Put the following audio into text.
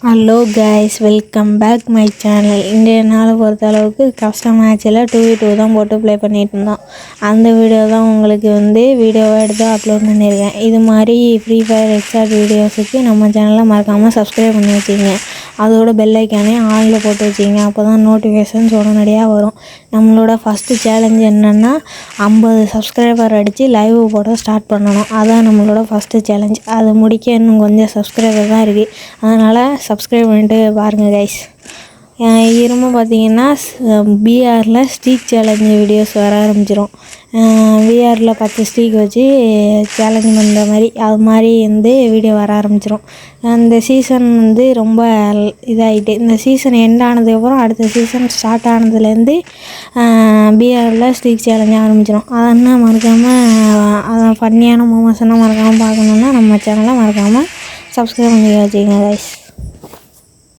Hello guys, welcome back my channel. இன்றைய நாளை பொறுத்த அளவுக்கு கஷ்டம் மேட்சில் 2v2 தான் போட்டு ப்ளே பண்ணிட்டு இருந்தோம். அந்த வீடியோ தான் உங்களுக்கு வீடியோவாக எடுத்து அப்லோட் பண்ணியிருக்கேன். இது மாதிரி ஃப்ரீ ஃபயர் எக்ஸாட் வீடியோஸுக்கு நம்ம சேனலை மறக்காமல் சப்ஸ்கிரைப் பண்ணி வச்சுங்க. அதோட பெல் ஐக்கானே ஆனில் போட்டு வச்சிங்க. அப்போ தான் நோட்டிஃபிகேஷன்ஸ் உடனடியாக வரும். நம்மளோட ஃபஸ்ட்டு சேலஞ்ச் என்னென்னா 50 சப்ஸ்கிரைபர் அடித்து லைவ் போட ஸ்டார்ட் பண்ணணும். அதுதான் நம்மளோட ஃபஸ்ட்டு சேலஞ்ச். அதை முடிக்க இன்னும் கொஞ்சம் சப்ஸ்கிரைபர் தான் இருக்குது. அதனால் சப்ஸ்கிரைப் பண்ணிட்டு பாருங்கள் கைஸ். இரும்ப பார்த்தீங்கன்னா பிஆரில் ஸ்ட்ரீக் சேலஞ்சு வீடியோஸ் வர ஆரம்பிச்சிடும். விஆரில் 10 ஸ்ட்ரீக் வச்சு சேலஞ்ச் பண்ணுற மாதிரி அது மாதிரி வீடியோ வர ஆரம்பிச்சிடும். அந்த சீசன் ரொம்ப இதாகிட்டு, இந்த சீசன் எண்ட் ஆனதுக்கப்புறம் அடுத்த சீசன் ஸ்டார்ட் ஆனதுலேருந்து பிஆரில் ஸ்ட்ரீக் சேலஞ்ச் ஆரம்பிச்சிடும். அதெல்லாம் மறக்காமல் அதை ஃபன்னியான மூமெண்ட்ஸ்லாம் மறக்காமல் பார்க்கணுன்னா நம்ம சேனலை மறக்காமல் சப்ஸ்கிரைப் பண்ணி வச்சுக்கோங்க கைஸ்.